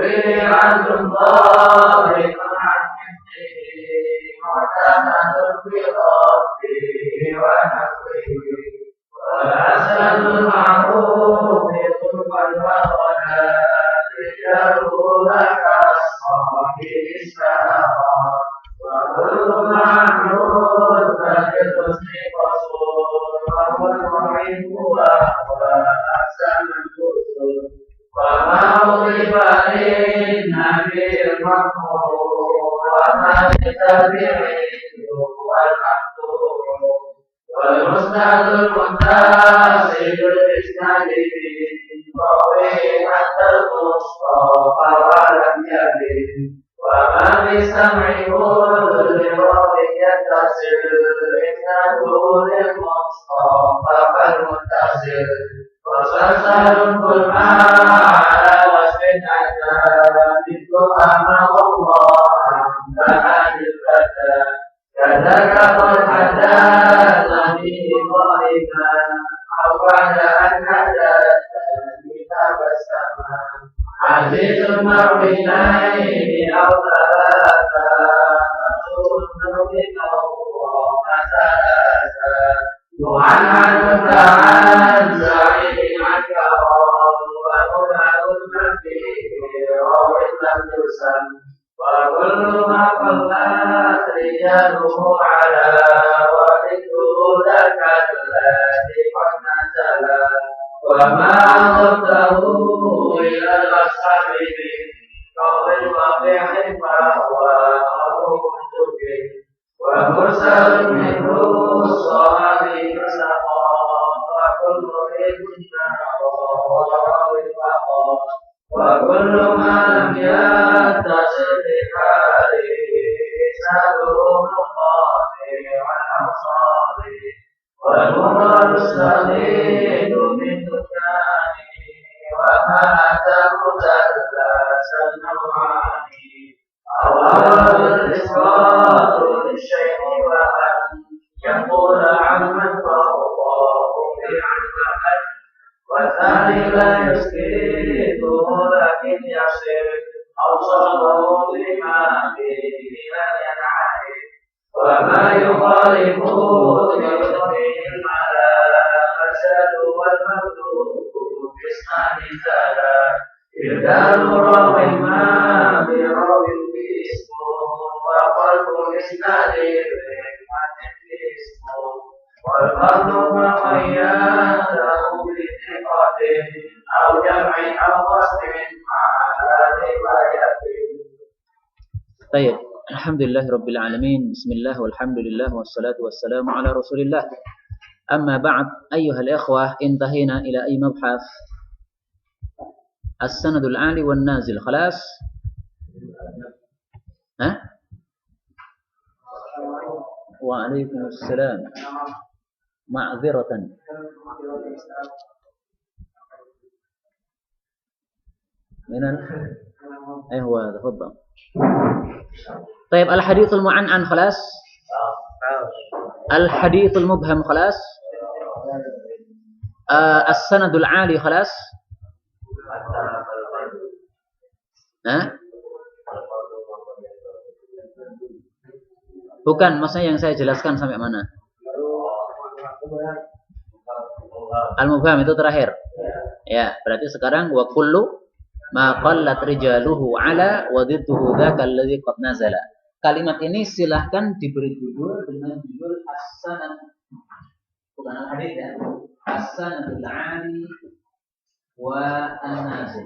عدل الله مع مثله معتمد بربه ونقله والحسن المعروف خلقا وغلا رجاله لك الصالح سهرا وكل معلوم فللحسن قصور وهو المحب وهو احسن الرسل وما أضيف للنبي المقبول وما للتابعين هو المقبول والمسند المنتسب الإسناد قوي حتى المصطفى ولم يبن وما بسمع كل راوي يتصل إسناده للمصطفى فالمتصل وسلسل كل ما على وصف أتى مثل أمام الله عند الفتى كذاك قد حدثني غائبا أو بعد أن حدثني تبسما عزيز مرويين أو ثلاثة مشهور بك الله ثلاثة معنعن متعنزع وكل ما قلت رجاله على وذكره لك الذي قد نزل وما أضفته إلى الأصحاب من قول وقيح فهو أبو كتب ومرسل منه الصحابي سقى وكل وكل ما لم يتصل بحاله سبب مقاطع والأوصال والمراد السديد من دكانه وما أتى مثلثا نوعان أول الإسقاط للشيء وأن يقول عمن فوقه بعن والثاني لا يسكته لكن يصير أوصله بما فيه لن ينعرف وما يخالف تقدير الملاشة والمكتوب باسمان زالا إبدال راوي ما براوي باسمه وقلب إسناد بحكمة باسمه والفرد ما قياده بثقة أو جمع أو قصد على رواية. طيب الحمد لله رب العالمين بسم الله والحمد لله والصلاة والسلام على رسول الله أما بعد أيها الإخوة انتهينا إلى أي مبحث السند العالي والنازل خلاص ها وعليكم السلام معذرة من أيوة تفضل. طيب الحديث المعنعن خلاص الحديث المبهم خلاص السند العالي خلاص bukan maksudnya yang saya jelaskan sampai mana al-mubham itu terakhir ya berarti sekarang wa kullu ma qallat rijaluhu ala wa dhidduhu dzaka alladhi qad nazala. Kalimat ini silahkan diberi judul dengan judul as-sanad bukan al-hadits ya as-sanadul 'ali wa an-nazil.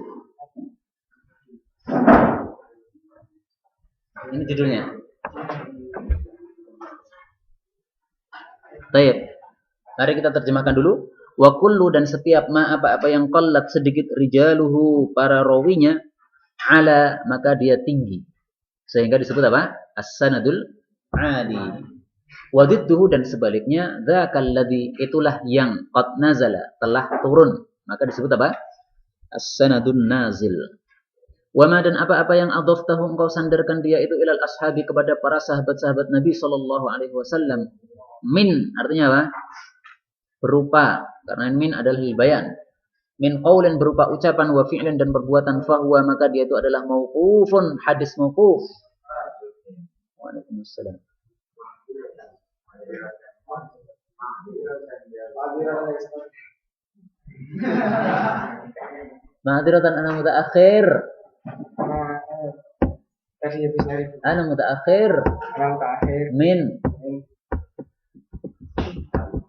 Ini judulnya. Baik. Mari kita terjemahkan dulu. Wa kullu dan setiap ma apa-apa yang qallat sedikit rijaluhu para rawinya ala maka dia tinggi. Sehingga disebut apa? As-sanadul 'ali. Wa dhidduhu dan sebaliknya dzakal ladzi itulah yang qad nazala telah turun. Maka disebut apa? As-sanadun nazil. Wa ma dan apa-apa yang adhaftahu engkau sandarkan dia itu ilal ashabi kepada para sahabat-sahabat Nabi sallallahu alaihi wasallam. Min artinya apa? Berupa karena min adalah bayan. min qaulin berupa ucapan wa fi'lin dan perbuatan fahuwa maka dia itu adalah mauqufun, hadis mauquf. Waalaikumsalam. Ma'adziratan ana mutaakhir. Ana mutaakhir.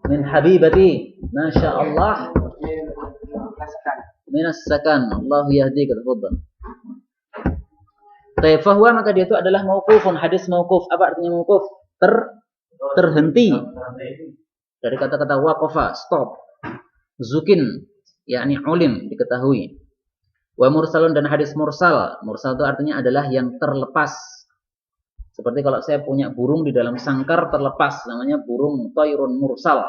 Min habibati. Masya Allah. Minas sakan. Allah yahdika. Tafadhal. Tayyib, fahuwa maka dia itu adalah mauqufun, hadis mauquf. Apa artinya mauquf? Terhenti. Dari kata-kata waqafa, stop. Zukin, yakni ulim, diketahui. Wa mursalun dan hadis mursal. Mursal itu artinya adalah yang terlepas. Seperti kalau saya punya burung di dalam sangkar terlepas, namanya burung thayrun mursal.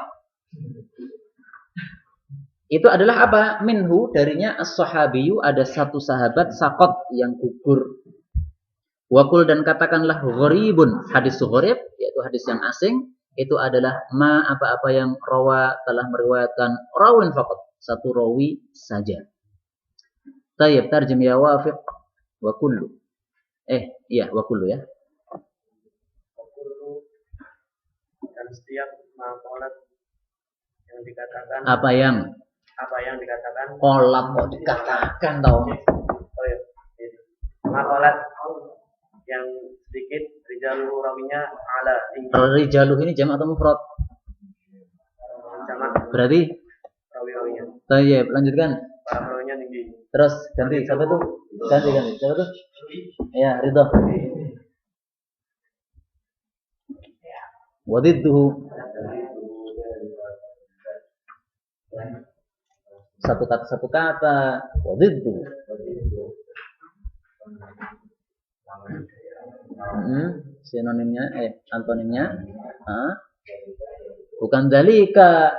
Itu adalah apa? Minhu, darinya as-sahabiyyu, ada satu sahabat saqat yang gugur. Wakul dan katakanlah gharibun, hadis gharib, yaitu hadis yang asing, itu adalah ma apa-apa yang rawa telah meriwayatkan rawin faqat, satu rawi saja. Tayyib, tarjim ya wafiq wa kullu. Iya, wa kullu ya. Dan setiap maqalat yang dikatakan apa yang dikatakan qolat kok dikatakan tau. Oh iya. Maqalat yang sedikit rijaluhu rawinya ala tinggi. Rijaluh ini jamak atau mufrad? Jamak. Berarti rawi-rawinya. Tayyib, lanjutkan. Para rawinya tinggi. Terus ganti siapa tuh? Ganti. Siapa tuh? Ya, Ridho. Wadidduhu. Satu kata. Wadidduhu. Sinonimnya antonimnya bukan dalika.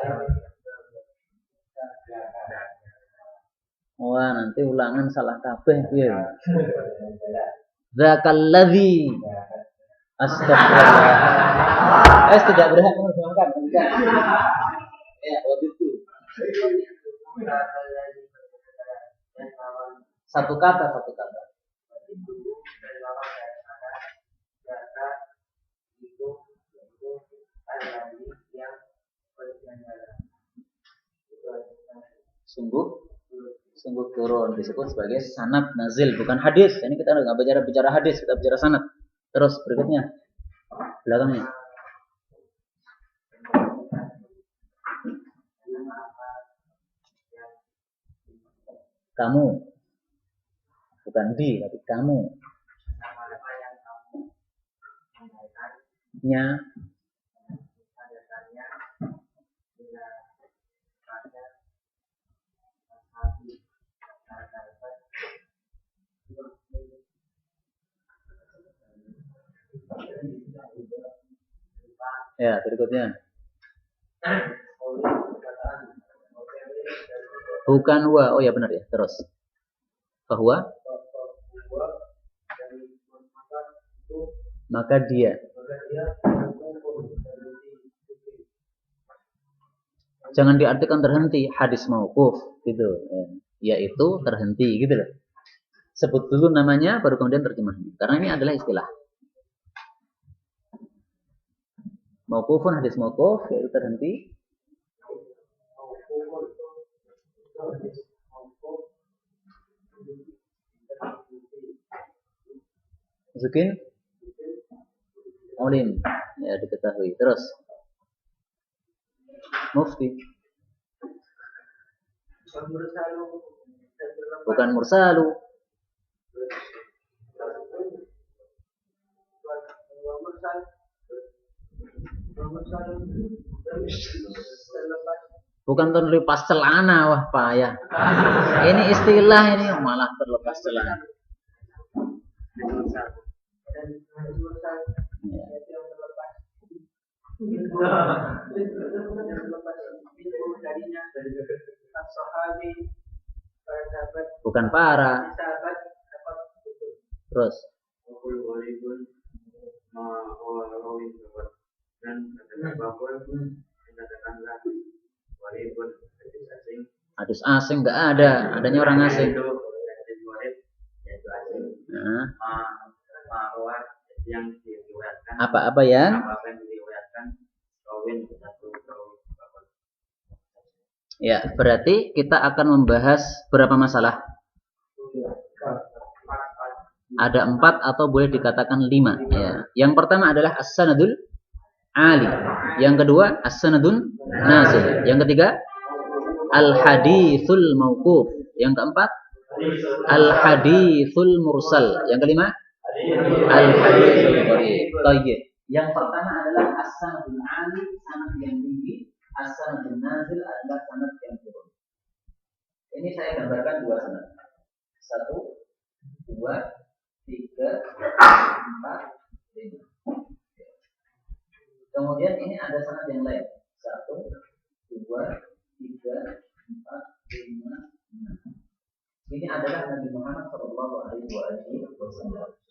Wah, nanti ulangan salah kabeh piye. Dzakalladzi astagfirullah. Tidak berhak menerjemahkan. Ya, waktu itu. Satu kata. Sungguh turun, disebut sebagai sanad nazil, bukan hadis. Ini kita nggak bicara hadis, kita bicara sanad. Terus berikutnya belakangnya. Kamu, bukan di, tapi kamu. Nya. Ya, berikutnya. Bukan wa. Oh ya benar ya. Terus. Bahwa maka dia. Jangan diartikan terhenti, hadis mauquf gitu. Yaitu terhenti gitu loh. Sebut dulu namanya baru kemudian terjemahnya. Karena ini adalah istilah. Mauqufun hadis mauquf yaitu terhenti. Zukin Olim ya diketahui. Terus Mufti bukan mursalu. Bukan terlepas celana, wah payah. Ini istilah ini malah terlepas celana. Bukan para. Terus hadis asing nggak ada, adanya orang asing. Itu hadis gharib yaitu asing. Nah, Marwah yang diriwayatkan apa yang diriwayatkan rawin satu rawin. ya, berarti kita akan membahas berapa masalah? Ada 4 atau boleh dikatakan 5 ya. Yang pertama adalah as-sanadul ali. Yang kedua as-sanadun nazil. Yang ketiga al-haditsul mauquf. Yang keempat al-haditsul mursal. Yang kelima al-haditsul gharib. Tayyib. Yang pertama adalah as-sanadul ali, sanad yang tinggi. As-sanadun nazil adalah sanad yang turun. Ini saya gambarkan 2 sanad. 1, 2, 3, 4, 5. Kemudian ini ada sanad yang lain. 1, 2, 3, 4, 5, 6. Ini adalah Nabi Muhammad SAW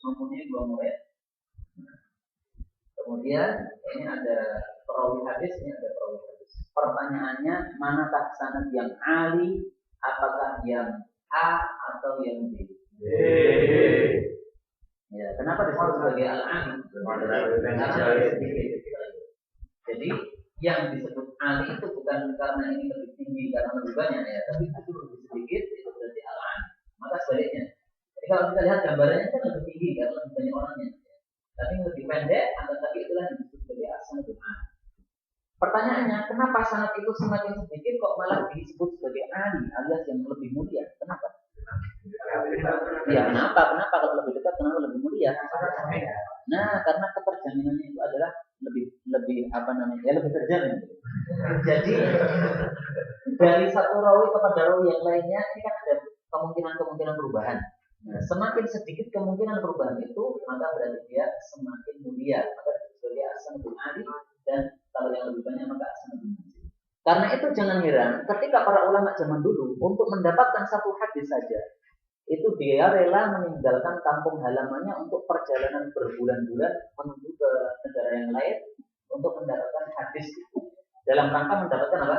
mempunyai 2 murid. Kemudian ini ada perawi hadis, ini ada perawi hadis. Pertanyaannya, manakah sanad yang ali? Apakah yang A atau yang B? Ya, kenapa disebut sebagai al-ali? Jadi yang disebut ali itu bukan karena ini lebih tinggi karena lebih banyak ya, tapi itu lebih sedikit itu berarti al-ali. Maka sebaliknya. Jadi kalau kita lihat gambarnya kan lebih tinggi karena lebih banyak orangnya. Tapi yang lebih pendek, tapi itulah yang disebut sebagai as-sanadul ali. Pertanyaannya, kenapa sanad itu semakin sedikit kok malah disebut sebagai ali alias yang lebih mulia? Kenapa? Ya, kenapa kalau lebih dekat kenapa lebih mulia? Nah, karena keterjaminannya itu adalah lebih apa namanya? Ya lebih terjamin. Jadi dari satu rawi kepada rawi yang lainnya ini kan ada kemungkinan perubahan. Nah, semakin sedikit kemungkinan perubahan itu, maka berarti dia semakin mulia. Maka sebagai as-sanadul ali, dan kalau yang lebih banyak maka as-sanadul nazil. Karena itu jangan heran ketika para ulama zaman dulu untuk mendapatkan satu hadis saja itu dia rela meninggalkan kampung halamannya untuk perjalanan berbulan-bulan menuju ke negara yang lain untuk mendapatkan hadis itu. Dalam rangka mendapatkan apa?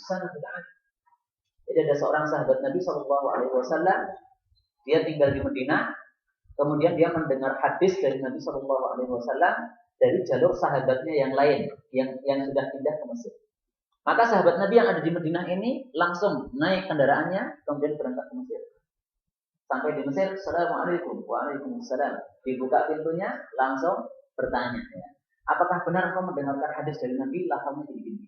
Sanadul ali. Jadi ada seorang sahabat Nabi SAW, dia tinggal di Madinah, kemudian dia mendengar hadis dari Nabi SAW dari jalur sahabatnya yang lain yang sudah pindah ke Mesir. Maka sahabat Nabi yang ada di Madinah ini langsung naik kendaraannya kemudian berangkat ke Mesir. Sampai di Mesir, Assalamualaikum, waalaikumsalam. Dibuka pintunya, langsung bertanya, ya, apakah benar kau mendengarkan hadis dari Nabi? Lafaznya begini.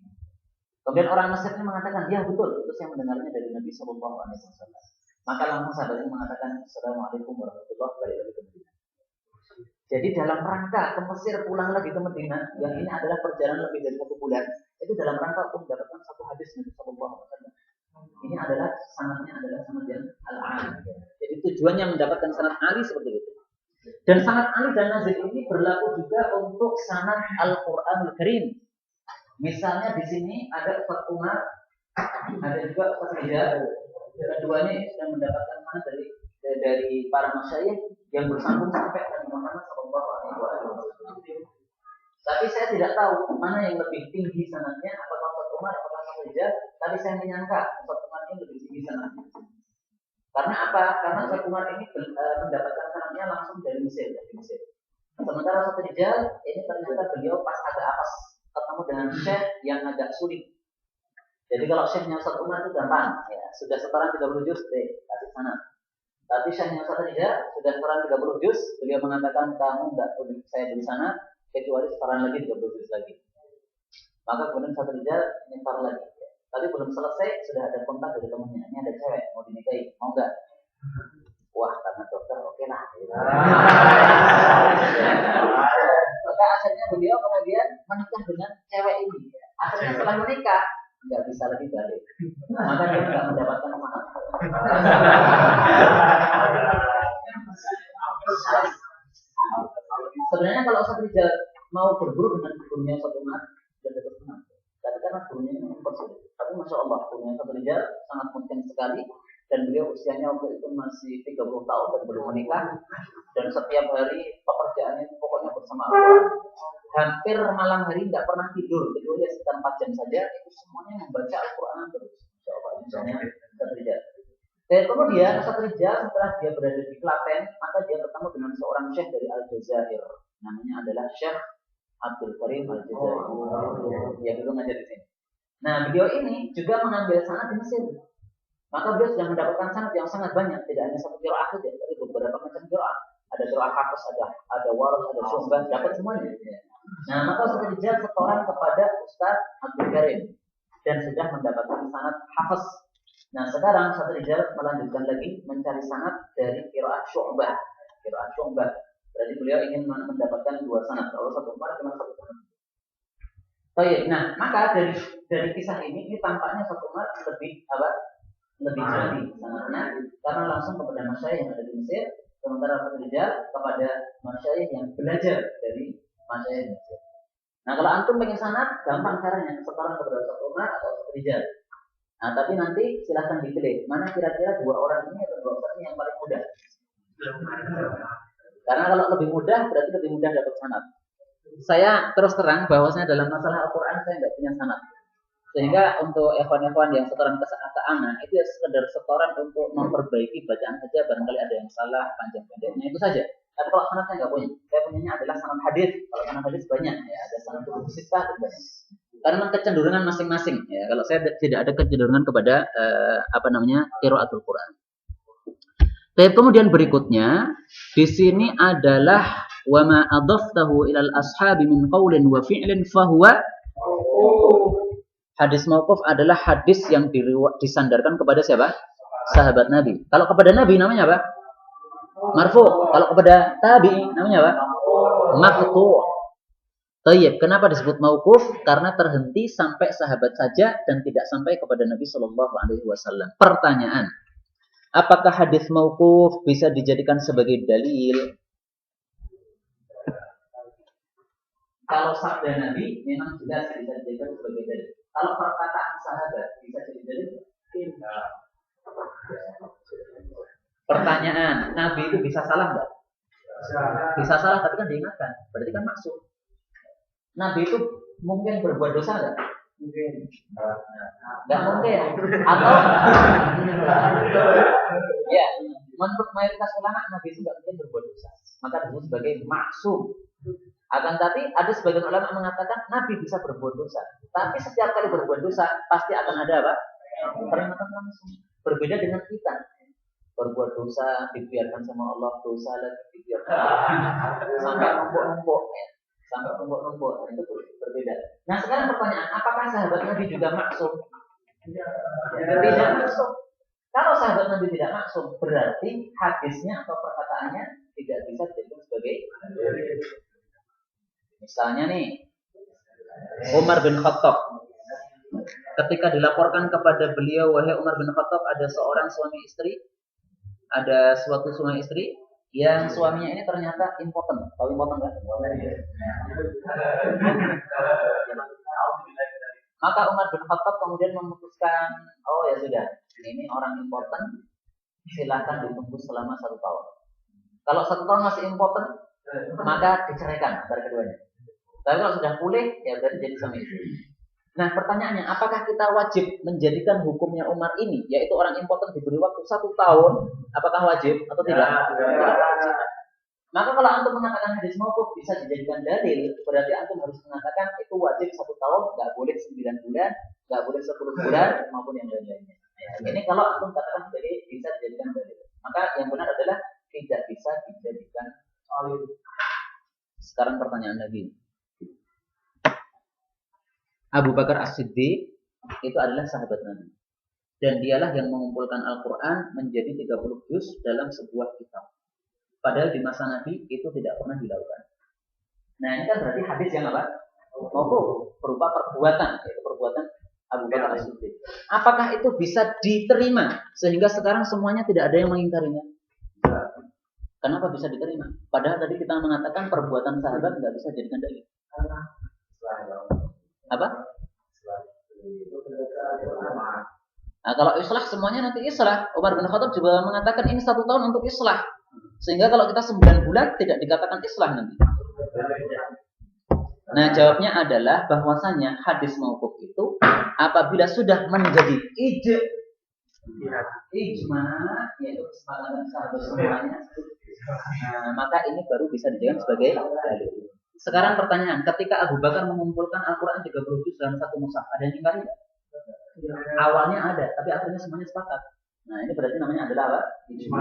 Kemudian orang Mesir ini mengatakan, ya betul, itu saya mendengarnya dari Nabi SAW. Maka langsung sahabat ini mengatakan, Assalamualaikum warahmatullahi wabarakatuh. Jadi dalam rangka ke Mesir pulang lagi ke Madinah, yang ini adalah perjalanan lebih dari 1 bulan, itu dalam rangka untuk mendapatkan satu hadis Nabi SAW. Ini adalah sanadnya adalah sanad yang al-ali. Jadi tujuannya mendapatkan sanad ali seperti itu. Dan sanad ali dan nazil ini berlaku juga untuk sanad Al-Qur'anul Karim. Misalnya di sini ada Ustaz Umar, ada juga Ustaz Ridha. Keduanya ini sudah mendapatkan sanad dari para masyayikh yang bersambung sampai Nabi Muhammad SAW. Tapi saya tidak tahu mana yang lebih tinggi sanadnya, apakah Ustaz Umar atau Ustaz Ridha. Tapi saya menyangka Ustaz Umar ini lebih tinggi sanadnya. Karena apa? Karena Ustaz Umar ini mendapatkan sanadnya langsung dari Mesir. Sementara Ustaz Ridha ini ternyata beliau pas agak apes ketemu dengan syekh yang agak sulit. Jadi kalau syekhnya Ustaz Umar itu gampang, ya sudah setoran 30 juz, kasih sanad. Tapi syekhnya Ustaz Ridha sudah setoran 30 juz, beliau mengatakan kamu tidak boleh saya beri sanad kecuali setoran lagi 30 juz lagi. Maka kemudian Ustaz Ridha nyetor lagi. Tapi belum selesai sudah ada kontak dari temannya. Ini ada cewek mau dinikahi, mau nggak? Wah, karena dokter oke lah. Maka akhirnya beliau kemudian menikah dengan cewek ini. Akhirnya setelah menikah nggak bisa lagi balik. Maka dia nggak mendapatkan mahar. Sebenarnya kalau Ustaz Ridha mau berguru dengan gurunya Ustaz Umar dan dapat senang. Tapi karena gurunya ini mempersulit. Tapi Masya Allah, gurunya Ustaz Ridha sangat penting sekali. Dan beliau usianya waktu itu masih 30 tahun dan belum menikah. Dan setiap hari pekerjaannya itu pokoknya bersama Al-Quran. Hampir malam hari nggak pernah tidur. Kecuali sekitar 4 jam saja, itu semuanya membaca Al-Quran terus. Insya Allah. misalnya satu rijal. Dan kemudian satu rijal setelah dia berada di Klaten, maka dia bertemu dengan seorang syekh dari Aljazair, namanya adalah Syekh Abdul Karim Aljazair. Dia dulu ngajar di sini. Nah, beliau ini juga mengambil sanad di Mesir. Maka beliau sudah mendapatkan sanad yang sangat banyak, tidak hanya satu qiraah saja, tapi beberapa macam qiraah. Ada qiraah Hafiz, ada Warsh, ada Syu'bah, dapat semuanya. Nah, maka satu rijal setoran kepada Ustaz Abdul Karim dan sudah mendapatkan sanad Hafiz. Nah, sekarang satu rijal melanjutkan lagi mencari sanad dari qiraah Syu'bah. Qiraah Syu'bah. Berarti beliau ingin mendapatkan dua sanad. Kalau satu Umar cuma satu sanad. Baik, nah maka dari kisah ini tampaknya satu Umar lebih jeli sanadnya karena langsung kepada masyayikh yang ada di Mesir, sementara satu rijal kepada masyayikh yang belajar dari masyayikh Mesir. Nah, kalau antum pengen sanad, gampang caranya, setoran kepada satu Umar atau satu rijal. Nah, tapi nanti silahkan dipilih mana kira-kira dua orang ini atau dua orang ini yang paling mudah. Karena kalau lebih mudah berarti lebih mudah dapat sanad. Saya terus terang bahwasanya dalam masalah Al-Quran saya nggak punya sanad. Sehingga untuk ikhwan-ikhwan yang setoran ke anak itu ya sekedar setoran untuk memperbaiki bacaan saja, barangkali ada yang salah panjang-panjangnya itu saja. Tapi kalau sanad saya nggak punya. Saya punyanya adalah sanad hadis. Kalau sanad hadis banyak ya, ada sanad sitah dan banyak. Karena kecenderungan masing-masing ya. Kalau saya tidak ada kecenderungan kepada qiraatul Quran. Tapi kemudian berikutnya di sini adalah wa ma adaftahu ilal ashabi min qaulin wa fi'lin fahuwa. Hadis mauquf adalah hadis yang disandarkan kepada siapa? Sahabat Nabi. Kalau kepada Nabi namanya apa? Marfu. Kalau kepada tabi'i namanya apa? Maqtu'. Tayyib. Kenapa disebut mauquf? Karena terhenti sampai sahabat saja dan tidak sampai kepada Nabi sallallahu alaihi wasallam. Pertanyaan, apakah hadis mauquf bisa dijadikan sebagai dalil? Kalau sabda Nabi memang jelas bisa dijadikan sebagai dalil. Kalau perkataan sahabat bisa jadi dalil? Tidak. Pertanyaan, Nabi itu bisa salah nggak? Bisa salah, tapi kan diingatkan. Berarti kan maksud. Nabi itu mungkin berbuat dosa nggak? Mungkin. Nggak mungkin. Atau ya, menurut mayoritas ulama Nabi itu nggak mungkin berbuat dosa. Maka disebut sebagai maksum. Akan tapi ada sebagian ulama mengatakan Nabi bisa berbuat dosa. Tapi setiap kali berbuat dosa pasti akan ada apa? Peringatan langsung. Berbeda dengan kita. Berbuat dosa dibiarkan sama Allah, dosa lagi dibiarkan sampai numpuk-numpuk ya. Sampai numpuk-numpuk itu berbeda. Nah, sekarang pertanyaan, apakah sahabat Nabi juga maksum? Tidak maksum. Kalau sahabat Nabi tidak maksum, berarti hadisnya atau perkataannya tidak bisa dijadikan sebagai. Misalnya nih, Umar bin Khattab ketika dilaporkan kepada beliau, wahai Umar bin Khattab, ada seorang suami istri, ada suatu suami istri yang suaminya ini ternyata impoten. Tahu impoten kan? Maka Umar bin Khattab kemudian memutuskan, oh ya sudah, ini orang impoten, silakan ditunggu selama 1 tahun. Kalau 1 tahun masih impoten, maka diceraikan antara keduanya. Tapi kalau sudah pulih, ya berarti jadi suami istri. Nah, pertanyaannya, apakah kita wajib menjadikan hukumnya Umar ini, yaitu orang impoten diberi waktu 1 tahun, apakah wajib atau tidak? Tidak wajib. Maka kalau antum mengatakan hadis mauquf bisa dijadikan dalil, berarti antum harus mengatakan itu wajib 1 tahun, nggak boleh 9 bulan, nggak boleh 10 bulan, maupun yang lain-lainnya. Nah, ini kalau antum katakan bisa dijadikan dalil. Maka yang benar adalah tidak bisa dijadikan dalil. Sekarang pertanyaan lagi. Abu Bakar As-Siddiq itu adalah sahabat Nabi. Dan dialah yang mengumpulkan Al-Quran menjadi 30 juz dalam sebuah kitab. Padahal di masa Nabi itu tidak pernah dilakukan. Nah, ini kan berarti hadis yang apa? Mauquf, berupa perbuatan, yaitu perbuatan Abu Bakar As-Siddiq. Apakah itu bisa diterima sehingga sekarang semuanya tidak ada yang mengingkarinya? Kenapa bisa diterima? Padahal tadi kita mengatakan perbuatan sahabat tidak bisa jadikan dalil. Apa? Nah, kalau islah semuanya nanti islah. Umar bin Khattab juga mengatakan ini 1 tahun untuk islah. Sehingga kalau kita 9 bulan tidak dikatakan islah nanti. Nah, jawabnya adalah bahwasanya hadis mauquf itu apabila sudah menjadi ijma, yaitu kesepakatan sahabat semuanya, maka ini baru bisa dijadikan sebagai dalil. Sekarang pertanyaan, ketika Abu Bakar mengumpulkan Al-Quran 30 juz dalam satu mushaf, ada yang ingkari nggak? Awalnya ada, tapi akhirnya semuanya sepakat. Nah, ini berarti namanya adalah apa? Ijma.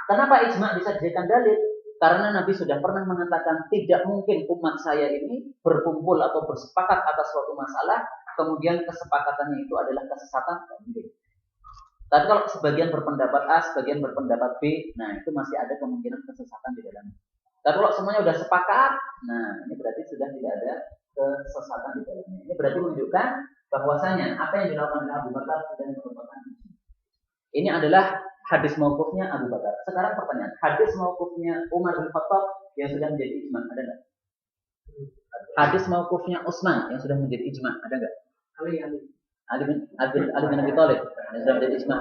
Kenapa ijma bisa dijadikan dalil? Karena Nabi sudah pernah mengatakan tidak mungkin umat saya ini berkumpul atau bersepakat atas suatu masalah, kemudian kesepakatannya itu adalah kesesatan. Tapi kalau sebagian berpendapat A, sebagian berpendapat B, nah itu masih ada kemungkinan kesesatan di dalamnya. Tapi kalau semuanya sudah sepakat, nah ini berarti sudah tidak ada kesesatan di dalamnya. Ini berarti menunjukkan bahwasanya apa yang dilakukan oleh Abu Bakar sudah merupakan ini adalah hadis mauqufnya Abu Bakar. Sekarang pertanyaan, hadis mauqufnya Umar bin Khattab yang sudah menjadi ijma ada nggak? Hadis mauqufnya Utsman yang sudah menjadi ijma ada nggak? Ali bin Abi Thalib yang sudah menjadi ijma.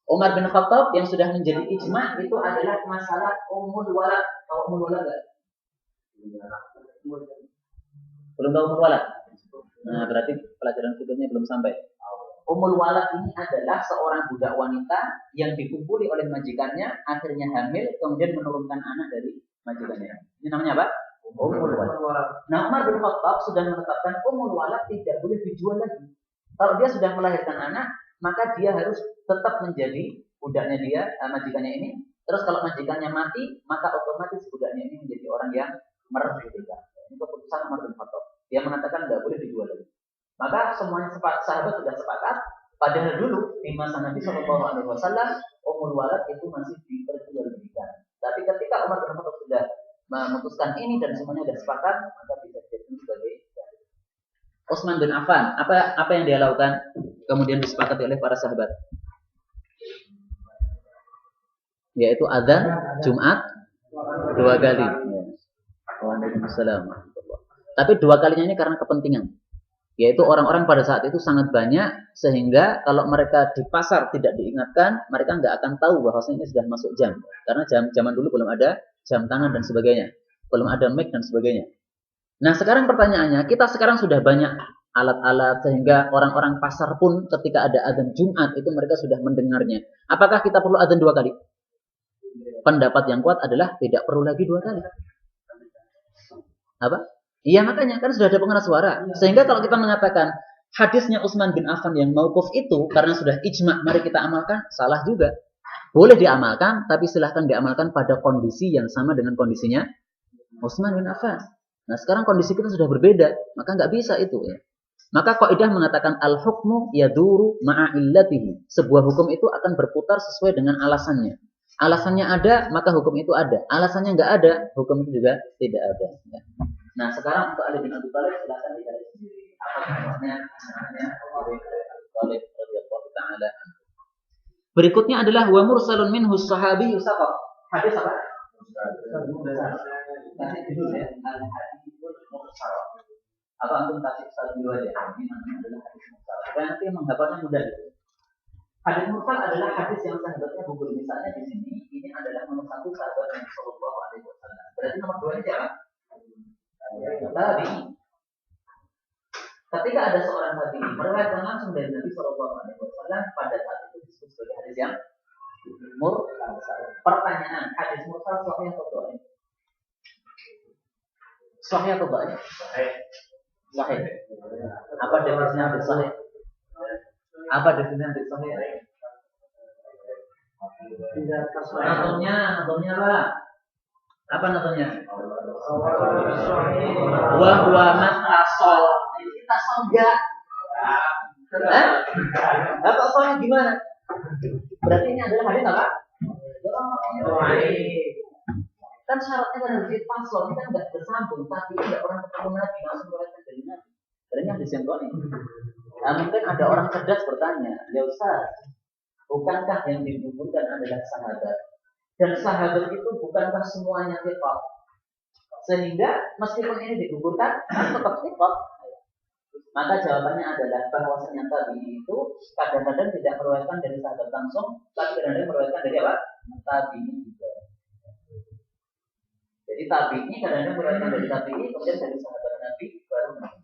Umar bin Khattab yang sudah menjadi ijma itu adalah masalah umul walad. Tahu umul walad nggak? Belum tahu umul walad. Nah, berarti pelajaran fikihnya belum sampai. Umul walad ini adalah seorang budak wanita yang dikumpuli oleh majikannya, akhirnya hamil, kemudian menurunkan anak dari majikannya. Ini namanya apa? Umul walad. Nah, Umar bin Khattab sudah menetapkan umul walad tidak boleh dijual lagi. Kalau dia sudah melahirkan anak, maka dia harus tetap menjadi budaknya dia, majikannya ini. Terus kalau majikannya mati, maka otomatis budaknya ini menjadi orang yang merdeka. Ini keputusan Umar bin Khattab. Dia mengatakan tidak boleh dijual lagi. Maka semuanya sahabat sudah sepakat. Padahal dulu di masa Nabi SAW, umul walad itu masih diperjualbelikan. Tapi ketika Umar bin Khattab sudah memutuskan ini dan semuanya sudah sepakat, maka bisa dijadikan sebagai dalil. Utsman bin Affan, apa yang dia lakukan? Kemudian disepakati oleh para sahabat, yaitu adzan Jumat 2 kali. Waalaikumsalam. Tapi 2 kalinya ini karena kepentingan. Yaitu orang-orang pada saat itu sangat banyak, sehingga kalau mereka di pasar tidak diingatkan, mereka nggak akan tahu bahwasanya ini sudah masuk jam. Karena zaman dulu belum ada jam tangan dan sebagainya, belum ada mic dan sebagainya. Nah, sekarang pertanyaannya, kita sekarang sudah banyak alat-alat sehingga orang-orang pasar pun ketika ada adzan Jumat itu mereka sudah mendengarnya. Apakah kita perlu adzan 2 kali? Pendapat yang kuat adalah tidak perlu lagi 2 kali. Apa? Iya, makanya kan sudah ada pengeras suara. Sehingga kalau kita mengatakan hadisnya Utsman bin Affan yang mauquf itu karena sudah ijma, mari kita amalkan, salah juga. Boleh diamalkan, tapi silahkan diamalkan pada kondisi yang sama dengan kondisinya Utsman bin Affan. Nah, sekarang kondisi kita sudah berbeda, maka nggak bisa itu ya. Maka kaidah mengatakan al-hukmu yaduru ma'a illatihi. Sebuah hukum itu akan berputar sesuai dengan alasannya. Alasannya ada, maka hukum itu ada. Alasannya nggak ada, hukum itu juga tidak ada. Ya. Nah, sekarang untuk Ali bin Abi Thalib silakan dicari sendiri. Apa namanya? Berikutnya adalah wa mursalun minhu sahabi yusaqaf. Hadis apa? Kasih judul ya. Al-hadithul mursal. Apa antum kasih satu dulu aja. Ini namanya adalah hadis mursal. Nanti menghafalnya mudah gitu. Hadis mursal adalah hadis yang sahabatnya gugur. Misalnya di sini ini adalah nomor 1 sahabat Nabi Sallallahu Alaihi Wasallam. Berarti nomor 2 ini siapa? Tabi'i. Ketika ada seorang tabi'i meriwayatkan langsung dari Nabi Sallallahu Alaihi Wasallam, pada saat itu disebut sebagai hadis yang mursal. Pertanyaan, hadis mursal sahih atau dhaif? Sahih atau dhaif? Sahih. Apa definisinya hadis sahih? Apa definisinya hadis sahih? Natonya apa? Apa natonya? Wa matasol. Ini tasol enggak? Apa soalnya gimana? Berarti ini adalah hadis apa? Kan syaratnya kan harus ditasol. Ini kan enggak bersambung, tapi tidak orang ketemu Nabi langsung meriwayatkan dari Nabi. Berarti hadis yang dhaif. Nah, mungkin ada orang cerdas bertanya, ya Ustaz, bukankah yang dikumpulkan adalah sahabat? Dan sahabat itu bukankah semuanya thiqah? Sehingga meskipun ini digugurkan, tetap thiqah. Maka jawabannya adalah bahwasanya tabi'i itu kadang-kadang tidak meriwayatkan dari sahabat langsung, tapi kadang-kadang meriwayatkan dari apa? Tabi'i juga. Jadi tabi'i kadang-kadang meriwayatkan dari tabi'i, kemudian dari sahabat Nabi baru Nabi.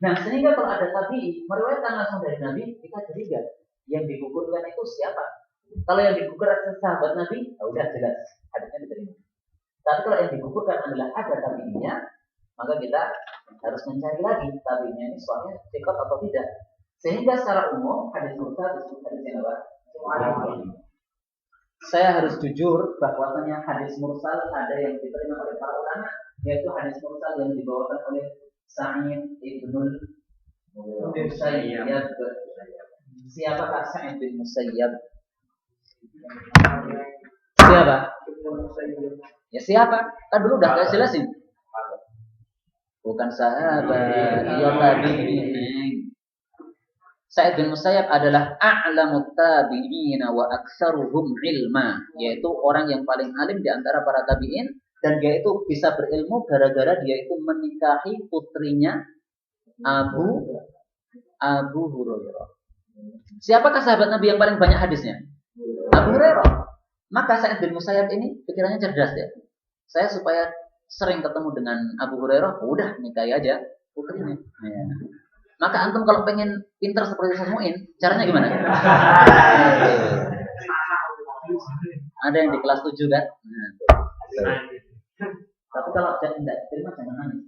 Nah, sehingga kalau ada tabi'i meriwayatkan langsung dari Nabi, kita curiga yang digugurkan itu siapa? Kalau yang digugurkan sahabat Nabi, ya udah jelas hadisnya diterima. Tapi kalau yang digugurkan adalah ada tabi'inya, maka kita harus mencari lagi tabi'inya ini soalnya thiqat atau tidak. Sehingga secara umum hadis mursal disebut hadis yang apa? Saya harus jujur bahwasanya hadis mursal ada yang diterima oleh para ulama, yaitu hadis mursal yang dibawakan oleh Sa'id ibnul Musayyab. Siapakah Sa'id bin Musayyab? Siapa? Ya siapa? Kan dulu udah saya jelasin. Bukan sahabat, ya tabi'in. Sa'id bin Musayyab adalah a'lamut tabi'ina wa aktsaruhum ilma, yaitu orang yang paling alim di antara para tabi'in, dan dia itu bisa berilmu gara-gara dia itu menikahi putrinya Abu Hurairah. Siapakah sahabat Nabi yang paling banyak hadisnya? Abu Hurairah. Maka Sa'id bin Musayyab ini pikirannya cerdas ya. Saya supaya sering ketemu dengan Abu Hurairah, udah nikahi aja putrinya. Ya. Maka antum kalau pengen pintar seperti Ustaz Muin, caranya gimana? Ada yang di kelas 7 kan? Nah, tapi kalau tidak terima jangan nangis.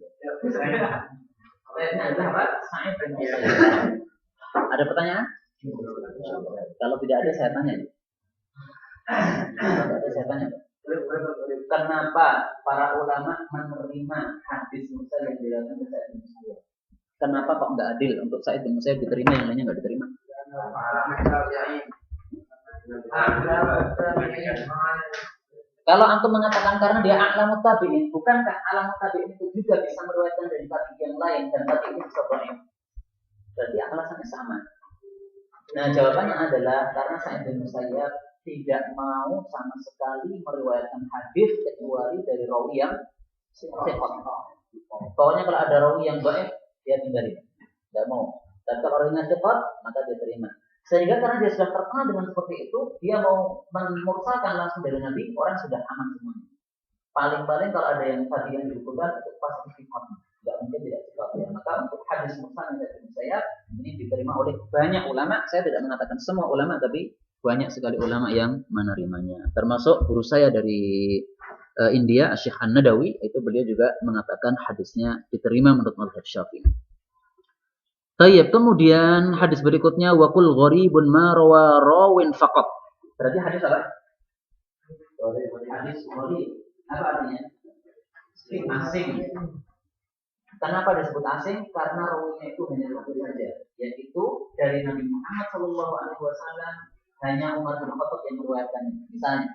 Ada pertanyaan? Kalau tidak ada saya tanya. Kalau ada saya tanya. Kenapa para ulama menerima hadis mursal yang diriwayatkan oleh Sa'id bin Musayyab? Kenapa kok nggak adil untuk Sa'id bin Musayyab diterima, yang lainnya nggak diterima? Kalau antum mengatakan karena dia a'lamut tabi'in, bukankah a'lamut tabi'in itu juga bisa meriwayatkan dari tabi'in yang lain dan tabi'in bisa dhaif? Berarti alasannya sama. Nah, jawabannya adalah karena Sa'id bin Musayyab tidak mau sama sekali meriwayatkan hadis kecuali dari rawi yang thiqat. Pokoknya kalau ada rawi yang dhaif, dia tinggalin. Tidak mau. Dan kalau rawinya thiqat, maka dia terima. Sehingga karena dia sudah terkenal dengan seperti itu, dia mau memursalkan langsung dari Nabi, orang sudah aman semuanya. Paling-paling kalau ada yang tadi yang dihukumkan itu pasti thiqat. Tidak mungkin tidak thiqat ya. Maka untuk hadis mursal yang saya ini diterima oleh banyak ulama. Saya tidak mengatakan semua ulama, tapi banyak sekali ulama yang menerimanya. Termasuk guru saya dari India, Syekh An-Nadawi, itu beliau juga mengatakan hadisnya diterima menurut mazhab Syafi'i. Tayyib, kemudian hadis berikutnya waqul gharibun ma rawa rawin faqat. Berarti hadis apa? Hadis gharib. Apa artinya? Asing. Kenapa disebut asing? Karena rawinya itu hanya satu saja, yaitu dari Nabi Muhammad SAW, hanya Umar bin Khattab yang meriwayatkannya. Misalnya,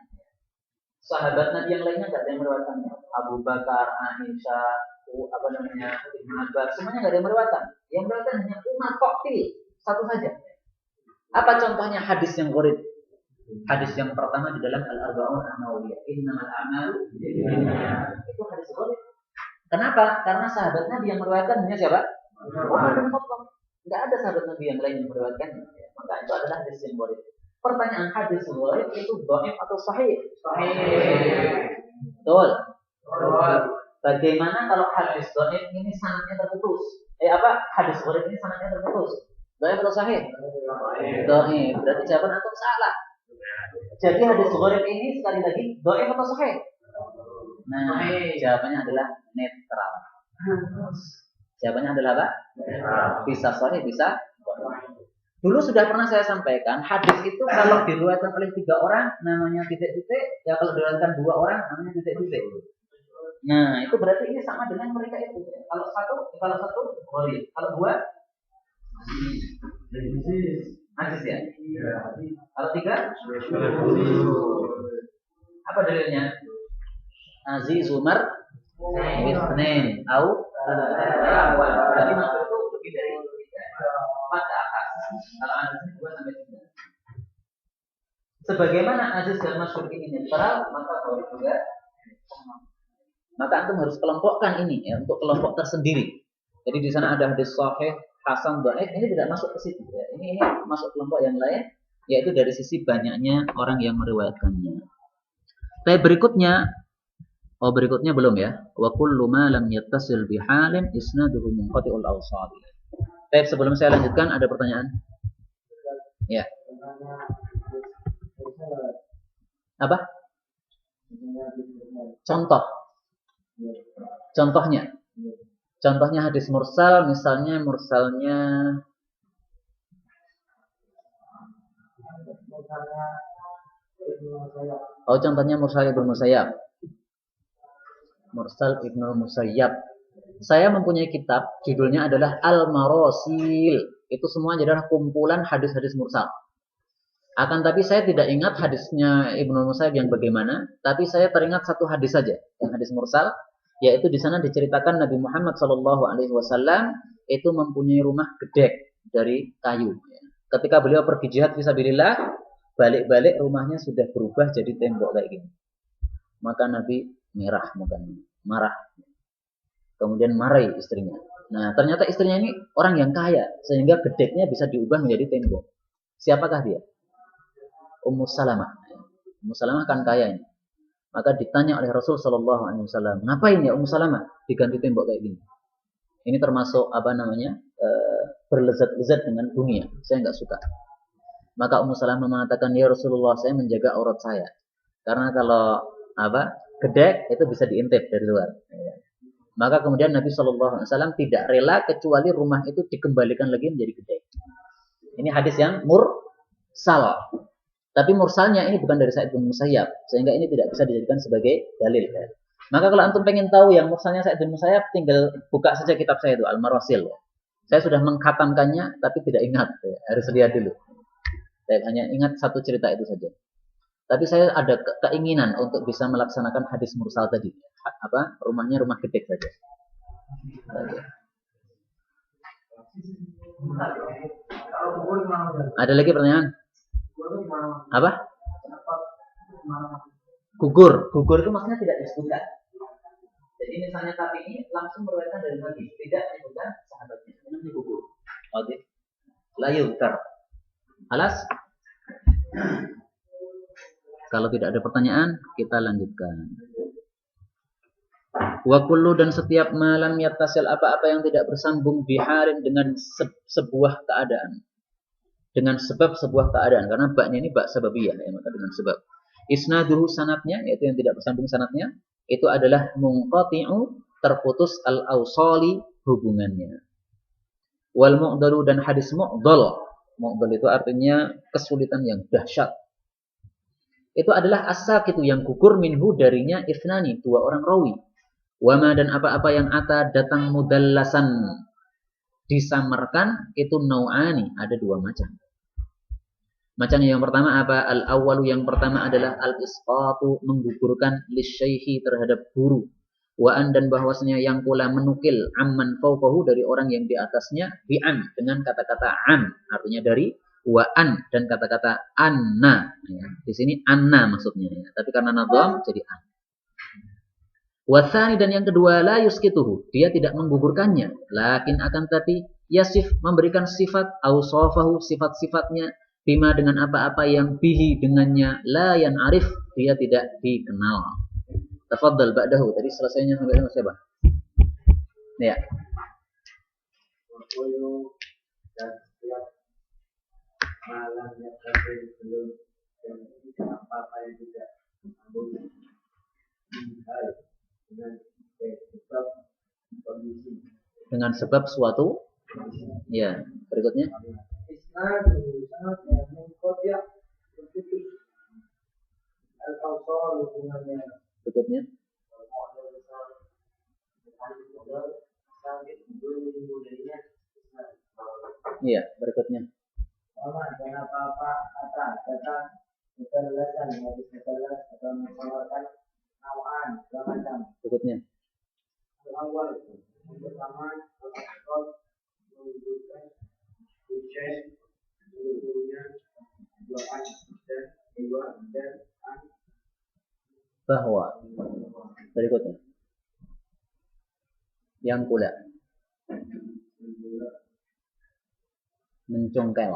sahabat Nabi yang lainnya tidak ada yang meriwayatkannya. Abu Bakar, Aisyah, Ibnu Abbas, semuanya nggak ada yang meriwayatkan. Yang meriwayatkan hanya Umar Qaqil, satu saja. Apa contohnya hadis yang gharib? Hadis yang pertama di dalam Al-Arba'un An-Nawawiyah, innamal a'malu binniyat. Itu hadis gharib. Kenapa? Karena sahabat Nabi yang meriwayatkan hanya siapa? Umar bin Khattab. Nggak ada sahabat Nabi yang lain yang meriwayatkannya. Maka itu adalah hadis yang gharib. Pertanyaan hadis gharib itu dhaif atau sahih? Sahih. Betul. Bagaimana kalau hadis dhaif ini sanadnya terputus? Hadis gharib ini sanadnya terputus? Dhaif atau sahih? Dhaif. Berarti jawaban antum salah. Jadi hadis gharib ini sekali lagi dhaif atau sahih? Nah, jawabannya adalah netral. Jawabannya adalah apa? Bisa sahih, bisa dhaif. Dulu sudah pernah saya sampaikan, hadis itu kalau diriwayatkan oleh 3 orang namanya titik-titik, ya kalau diriwayatkan 2 orang namanya titik-titik. Nah, itu berarti ini sama dengan mereka itu. Kalau satu gharib, kalau 2 aziz ya. Kalau 3 apa dalilnya? Aziz Umar Ibn au jadi maksud itu lebih dari 4 ke atas. Kalau aziz ini 2 sampai 3. Sebagaimana aziz dan masyhur ini netral, maka gharib juga. Maka antum harus kelompokkan ini ya, untuk kelompok tersendiri. Jadi di sana ada hadis sahih, hasan, dhaif, ini tidak masuk ke situ ya. Ini masuk kelompok yang lain, yaitu dari sisi banyaknya orang yang meriwayatkannya. Tapi berikutnya belum ya. Wa kullu ma lam yattasil bihalin isnaduhu munqati'ul awsal. Baik, sebelum saya lanjutkan ada pertanyaan? Ya. Apa? Contoh. Contohnya. Contohnya hadis mursal, misalnya mursalnya contohnya mursal Ibnu Musayyab. Mursal Ibnu Musayyab. Saya mempunyai kitab, judulnya adalah Al-Marasil. Itu semua adalah kumpulan hadis-hadis mursal. Akan tapi saya tidak ingat hadisnya Ibnu Musayyab yang bagaimana, tapi saya teringat satu hadis saja, yang hadis mursal, yaitu di sana diceritakan Nabi Muhammad SAW itu mempunyai rumah gedek dari kayu. Ketika beliau pergi jihad fisabilillah, balik-balik rumahnya sudah berubah jadi tembok kayak gini. Maka Nabi merah mukanya, marah. Kemudian marahi istrinya. Nah, ternyata istrinya ini orang yang kaya, sehingga gedeknya bisa diubah menjadi tembok. Siapakah dia? Ummu Salamah. Ummu Salamah kan kaya ini. Maka ditanya oleh Rasul Shallallahu Alaihi Wasallam, ngapain ya Ummu Salamah diganti tembok kayak gini? Ini termasuk berlezat-lezat dengan dunia. Saya nggak suka. Maka Ummu Salamah mengatakan, ya Rasulullah, saya menjaga aurat saya. Karena kalau gedek itu bisa diintip dari luar. Maka kemudian Nabi Shallallahu Alaihi Wasallam tidak rela kecuali rumah itu dikembalikan lagi menjadi gedek. Ini hadis yang mursal. Tapi mursalnya ini bukan dari Sa'id bin Musayyab, sehingga ini tidak bisa dijadikan sebagai dalil. Maka kalau antum pengen tahu yang mursalnya Sa'id bin Musayyab, tinggal buka saja kitab saya itu Al-Marasil. Saya sudah mengkhatamkannya, tapi tidak ingat. Harus lihat dulu. Saya hanya ingat satu cerita itu saja. Tapi saya ada keinginan untuk bisa melaksanakan hadis mursal tadi. Rumahnya rumah gedek saja. Ada lagi pertanyaan? Apa? Gugur. Gugur itu maksudnya tidak disebutkan. Jadi misalnya tapi ini langsung meriwayatkan dari Nabi, tidak menyebutkan sahabatnya. Ini namanya gugur. Oke. Layu tar. Alas? Kalau tidak ada pertanyaan, kita lanjutkan. Wa kullu, dan setiap malam yattasil, apa-apa yang tidak bersambung biharin dengan sebuah keadaan. Dengan sebab sebuah keadaan, karena baknya ini bak sababiyah, ya, maka dengan sebab. Isnaduhu, sanatnya, yaitu yang tidak bersambung sanatnya, itu adalah munqati'u, terputus, al-awsali, hubungannya. Wal mu'dalu, dan hadis mu'dal. Mu'dal itu artinya kesulitan yang dahsyat. Itu adalah as-saqitu, yang gugur, minhu, darinya, ithnani, dua orang rawi. Wama, dan apa-apa yang ata datang mudallasan, disamarkan, itu nau'ani, ada dua macam. Macamnya yang pertama apa? Al-awwalu, yang pertama adalah al-isqatu, menggugurkan lisyaihi, terhadap guru. Wa'an, dan bahwasanya yang pula menukil amman fawqahu, dari orang yang di atasnya, bi'an, dengan kata-kata an, artinya dari, wa'an, dan kata-kata anna. Ya, di sini anna maksudnya, ya. Tapi karena nadham jadi an. Wathani, dan yang kedua, la yuskituhu, dia tidak menggugurkannya, lakin akan tapi yasif, memberikan sifat, awsafahu, sifat-sifatnya, bima, dengan apa-apa yang bihi, dengannya, la yan'arif, dia tidak dikenal. Tafadhal ba'dahu, tadi selesainya sampai sama siapa? Ya. Dan setiap malam yang belum, dan apa-apa yang tidak sambung dengan sebab suatu. Ya, berikutnya. Berikutnya. Iya, berikutnya. Dan apa-apa datang kejelasan, hadis kejelas atau mengeluarkan nawan macam. Berikutnya. Awal pertama protokol menunjukkan ujian dulunya dua dan dua dan bahwa. Berikutnya. Yang pula mencongkel.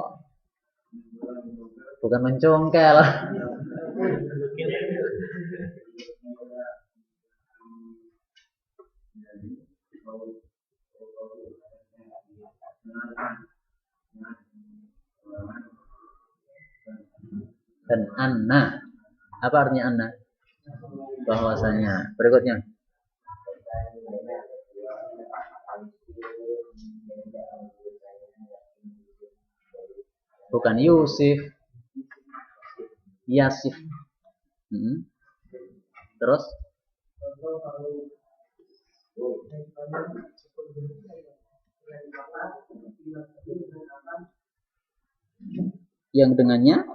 Bukan mencongkel. mengatakan anna. Apa artinya anna? Bahwasanya. Berikutnya. Bukan Yusuf, Yasif. Terus yang dengannya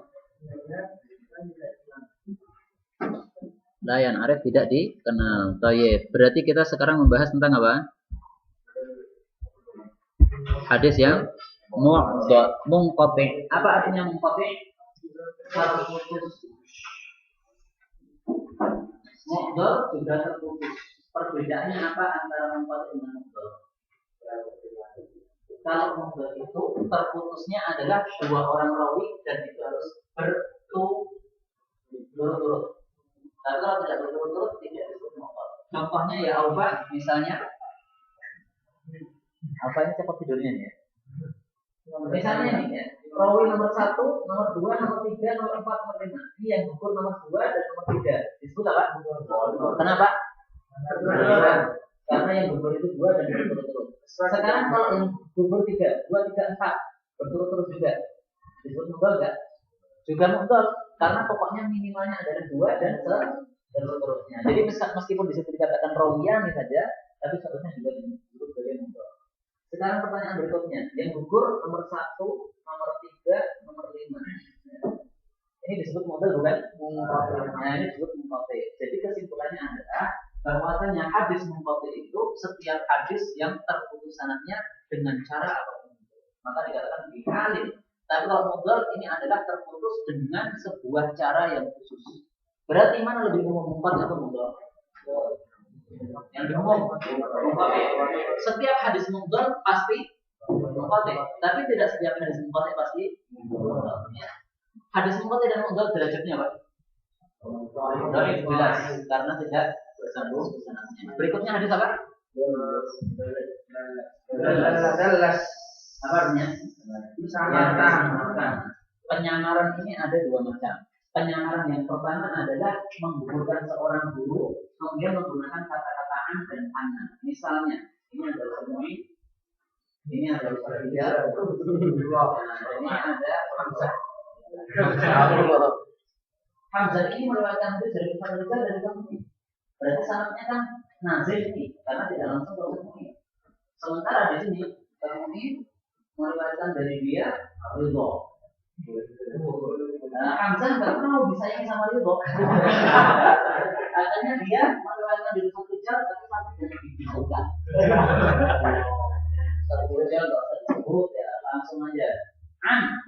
layan arif tidak dikenal. Tayyib. Berarti kita sekarang membahas tentang apa? Hadis yang munqati. Apa artinya munqati? Terputus. Mu'dhar juga terputus. Perbedaannya apa antara munqati dengan mu'dhar? Kalau mu'dhar itu terputusnya adalah dua orang rawi dan itu harus berturut-turut. Tapi kalau tidak berturut-turut tidak disebut mu'dhar. Contohnya ya Auba, misalnya. Apa ini cepat tidurnya nih ya? Misalnya nih ya, rawi nomor 1, nomor 2, nomor 3, nomor 4, nomor 5. Ini yang gugur nomor 2 dan nomor 3. Disebut apa? Kenapa? Karena yang gugur itu 2 dan berturut-turut. Sekarang kalau yang gugur 3, 2, 3, 4 berturut-turut juga disebut mu'dhar enggak? Juga mu'dhar karena pokoknya minimalnya adalah 2 dan seterusnya. Jadi meskipun disebut dikatakan rawiyani saja, tapi seharusnya juga disebut sebagai mu'dhar. Sekarang pertanyaan berikutnya, yang gugur nomor 1, nomor 3, nomor 5. Ini disebut mu'dhar bukan? Nah, ini disebut munqati. Jadi kesimpulannya adalah bahwasanya hadis munqati itu setiap hadis yang terputus sanadnya dengan cara apapun. Maka dikatakan bihalin. Tapi kalau mu'dhar ini adalah terputus dengan sebuah cara yang khusus. Berarti mana lebih umum, munqati atau mu'dhar? Yang umum. Setiap hadis mu'dhar pasti munqati, tapi tidak setiap hadis munqati pasti mu'dhar. Hadis munqati dan mu'dhar derajatnya apa? Dari jelas karena tidak bersambung sanadnya. Berikutnya hadis apa? Apa artinya? Penyamaran ini ada dua macam. Penyamaran yang pertama adalah menggugurkan seorang guru, kemudian menggunakan kata-kata an dan ana. Misalnya, ini ada semui, ini ada Ustaz, ini ada Hamzah. Hamzah ini meriwayatkan hadis dari Ustaz dari semui. Berarti sanadnya kan nazil ini, karena tidak langsung ke semui. Sementara di sini semui meriwayatkan dari dia Ridho. Hamzah nggak mau disayangi sama Ridho. Katanya dia meriwayatkan dari Ustaz Rijal, tapi sampai dari Bibi Sauda. Ustaz Rijal nggak usah disebut ya, langsung aja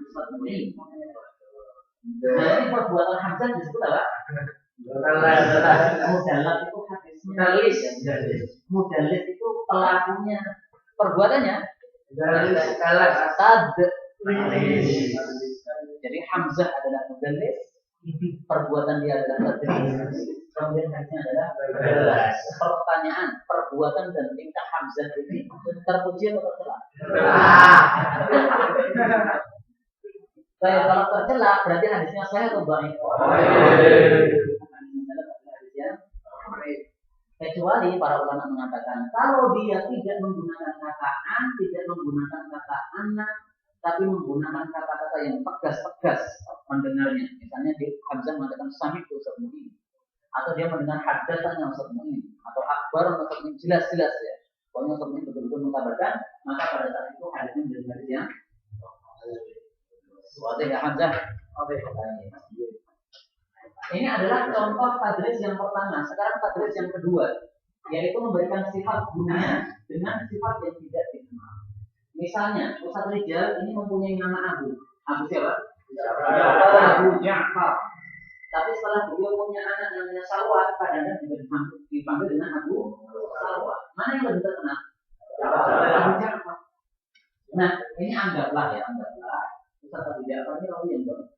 Ustaz Mu'in. Nah ini perbuatan Hamzah disebut apa? Mudallas itu hadis mudallis itu pelakunya. Perbuatannya jadi Hamzah adalah mudallis, perbuatan dia adalah tadlis, kemudian hadisnya adalah mudallas. Pertanyaan, perbuatan dan tingkah Hamzah ini terpuji atau tercela? Kalau tercela berarti hadisnya sahih atau dhaif? Kecuali para ulama mengatakan kalau dia tidak menggunakan kata an, tidak menggunakan kata ana, tapi menggunakan kata-kata yang tegas-tegas mendengarnya. Misalnya di Hamzah mengatakan sami'tu Ustaz Mu'in, atau dia mendengar haddatsana Ustaz Mu'in, atau akbar Ustaz Mu'in, jelas-jelas ya. Pokoknya Ustaz Mu'in betul-betul mengkabarkan, maka pada saat itu hadisnya menjadi hadis yang suatu ya Hamzah. Ini adalah contoh tadris yang pertama. Sekarang tadris yang kedua, yaitu memberikan sifat gurunya dengan sifat yang tidak dikenal. Misalnya, Ustaz Rijal ini mempunyai nama Abu. Abu siapa? Abu Ja'far. Tapi setelah beliau punya anak namanya Salwa, kadang-kadang juga dipanggil dengan Abu Salwa. Mana yang lebih terkenal? Abu Ja'far. Nah, ini anggaplah Ustaz Abu Ja'far ini rawi yang bagus.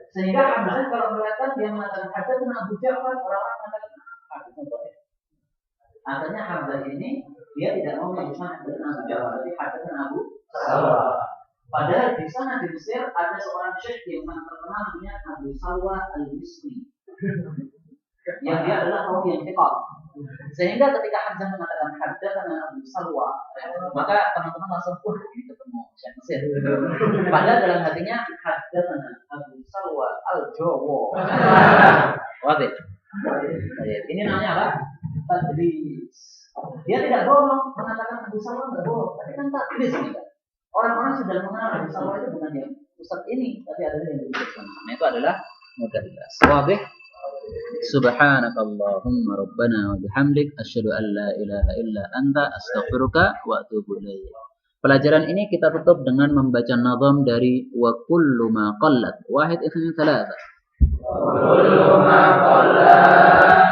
Sehingga Hamzah kalau melihatkan dia mengatakan haddatsana Abu Ja'far, orang-orang mengatakan haddatsana dhaif. Artinya Hamzah ini dia tidak mau menyebutkan haddatsana Abu Ja'far, tapi haddatsana Abu Salwa. Padahal di sana di Mesir ada seorang syekh yang sangat terkenal namanya Abu Salwa Al-Misri. Yang dia adalah rawi yang thiqah. Sehingga ketika Hamzah mengatakan haddatsana Abu Salwa, maka teman-teman langsung ini ketemu syekh Mesir. Padahal dalam hatinya haddatsana Abu Salwa Al-Jawa. Waduh. Ini namanya apa? Tadlis. Dia tidak bohong mengatakan Abu Salwa tidak bohong, tapi kan tadlis ini kan. Orang-orang sudah mengenal Abu Salwa itu bukan yang pusat ini, tapi adalah yang lebih sana. Nah, itu adalah mudallas. Wadih. Subhanakallahumma rabbana wa bihamdik asyhadu an la ilaha illa anta astaghfiruka wa atubu ilaik. Pelajaran ini kita tutup dengan membaca nazam dari wa kullu ma qallat. Wahid, itsnain, tsalatsa. Wa kullu ma qallat